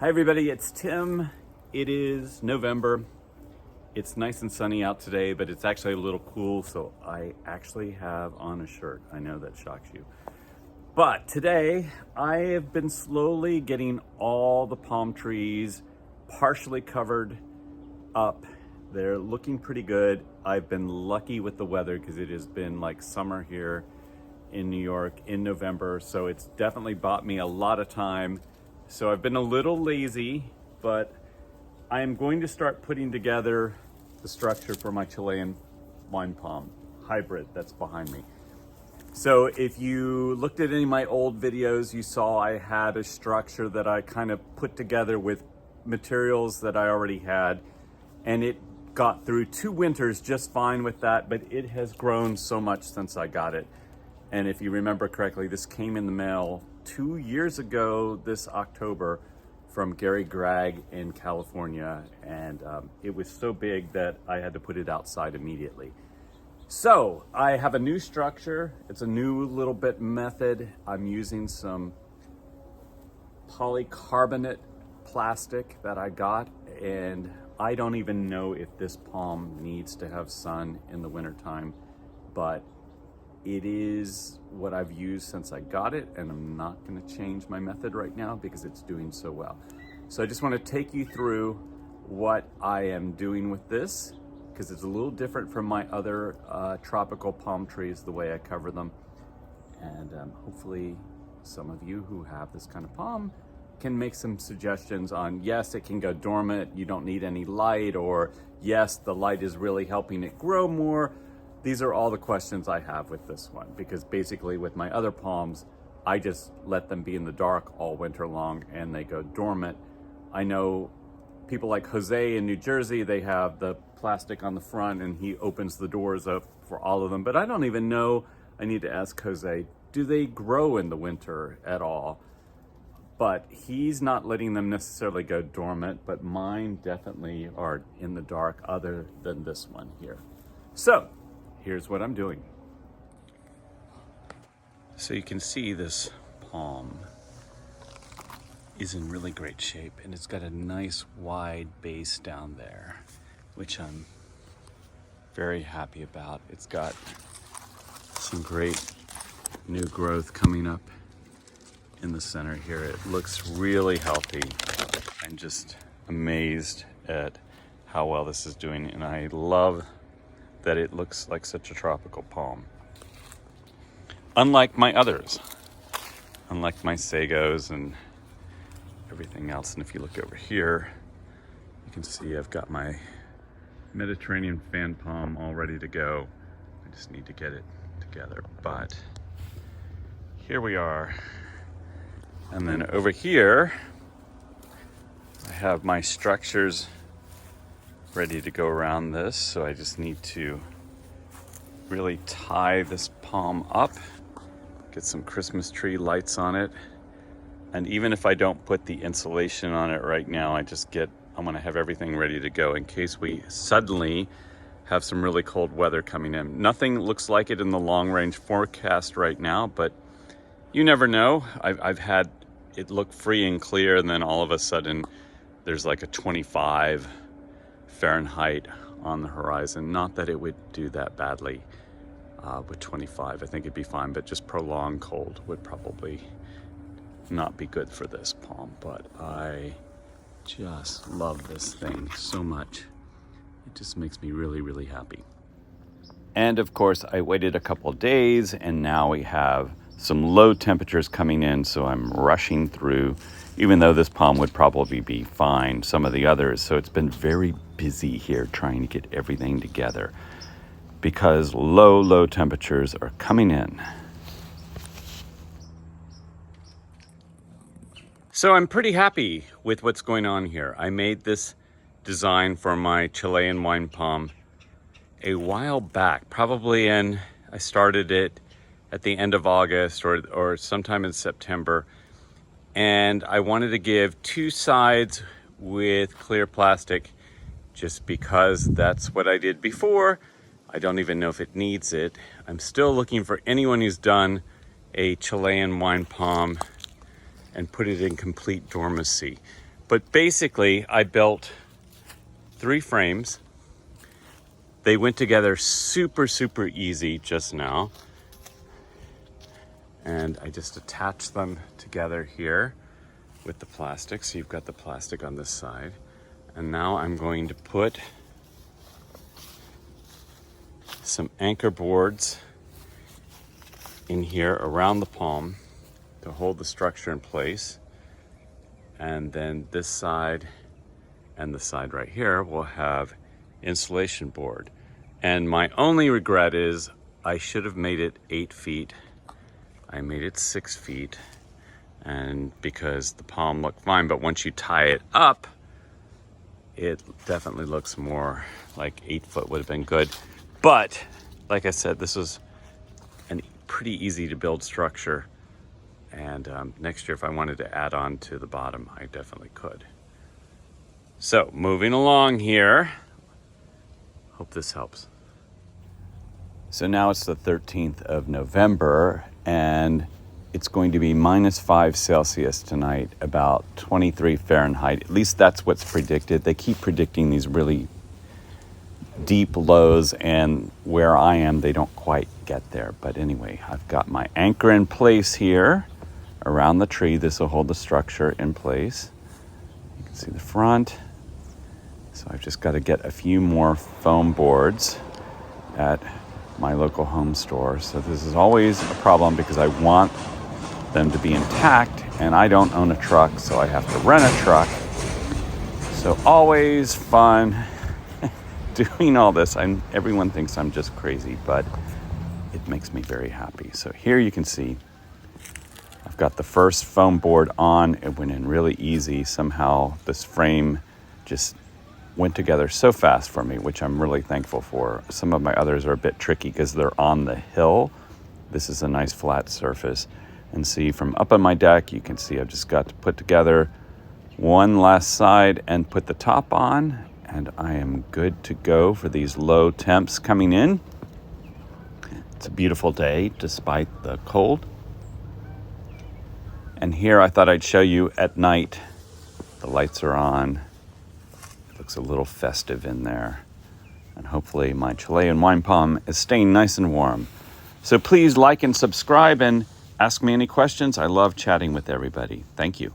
Hi everybody, it's Tim. It is November. It's nice and sunny out today, but it's actually a little cool, so I actually have on a shirt. I know that shocks you. But today, I have been slowly getting all the palm trees partially covered up. They're looking pretty good. I've been lucky with the weather because it has been like summer here in New York in November, so it's definitely bought me a lot of time. So I've been a little lazy, but I am going to start putting together the structure for my Chilean Wine Palm Hybrid that's behind me. So if you looked at any of my old videos, you saw I had a structure that I kind of put together with materials that I already had, and it got through 2 winters just fine with that, but it has grown so much since I got it. And if you remember correctly, this came in the mail 2 years ago this October from Gary Gregg in California, and it was so big that I had to put it outside immediately. So I have a new structure. It's a new little bit method. I'm using some polycarbonate plastic that I got, and I don't even know if this palm needs to have sun in the wintertime, but it is what I've used since I got it, and I'm not going to change my method right now because it's doing so well. So I just want to take you through what I am doing with this, because it's a little different from my other tropical palm trees, the way I cover them. And hopefully some of you who have this kind of palm can make some suggestions on, yes, it can go dormant, you don't need any light, or yes, the light is really helping it grow more. These are all the questions I have with this one, because basically with my other palms, I just let them be in the dark all winter long and they go dormant. I know people like Jose in New Jersey, they have the plastic on the front and he opens the doors up for all of them, but I don't even know. I need to ask Jose, do they grow in the winter at all? But he's not letting them necessarily go dormant, but mine definitely are in the dark other than this one here. So here's what I'm doing. So you can see this palm is in really great shape, and it's got a nice wide base down there, which I'm very happy about. It's got some great new growth coming up in the center here. It looks really healthy. I'm just amazed at how well this is doing, and I love that it looks like such a tropical palm. Unlike my others, unlike my sagos and everything else. And if you look over here, you can see I've got my Mediterranean fan palm all ready to go. I just need to get it together, but here we are. And then over here, I have my structures ready to go around this, so I just need to really tie this palm up, get some Christmas tree lights on it, and even if I don't put the insulation on it right now, I'm gonna have everything ready to go in case we suddenly have some really cold weather coming in. Nothing looks like it in the long range forecast right now, but you never know. I've had it look free and clear, and then all of a sudden there's like a 25 Fahrenheit on the horizon. Not that it would do that badly with 25. I think it'd be fine, but just prolonged cold would probably not be good for this palm. But I just love this thing so much. It just makes me really, really happy. And of course, I waited a couple of days, and now we have some low temperatures coming in, so I'm rushing through, even though this palm would probably be fine, some of the others. So it's been very busy here trying to get everything together because low temperatures are coming in. So I'm pretty happy with what's going on here. I made this design for my Chilean wine palm a while back, I started it at the end of August or sometime in September. And I wanted to give 2 sides with clear plastic just because that's what I did before. I don't even know if it needs it. I'm still looking for anyone who's done a Chilean wine palm and put it in complete dormancy. But basically, I built 3 frames. They went together super, super easy just now. And I just attached them together here with the plastic. So you've got the plastic on this side. And now I'm going to put some anchor boards in here around the palm to hold the structure in place. And then this side and the side right here will have insulation board. And my only regret is I should have made it 8 feet. I made it 6 feet, and because the palm looked fine, but once you tie it up, it definitely looks more like 8 foot would have been good. But like I said, this was a pretty easy to build structure. And next year, if I wanted to add on to the bottom, I definitely could. So moving along here, hope this helps. So now it's the 13th of November, and it's going to be -5 Celsius tonight, about 23 Fahrenheit. At least that's what's predicted. They keep predicting these really deep lows, and where I am, they don't quite get there. But anyway, I've got my anchor in place here around the tree. This will hold the structure in place. You can see the front. So I've just got to get a few more foam boards at my local home store. So this is always a problem because I want them to be intact, and I don't own a truck, so I have to rent a truck. So always fun doing all this. Everyone thinks I'm just crazy, but it makes me very happy. So here you can see I've got the first foam board on. It went in really easy. Somehow this frame just went together so fast for me, which I'm really thankful for. Some of my others are a bit tricky because they're on the hill. This is a nice flat surface. And see, from up on my deck, you can see I've just got to put together one last side and put the top on, and I am good to go for these low temps coming in. It's a beautiful day despite the cold. And here I thought I'd show you at night. The lights are on. Looks a little festive in there. And hopefully my Chilean wine palm is staying nice and warm. So please like and subscribe and ask me any questions. I love chatting with everybody. Thank you.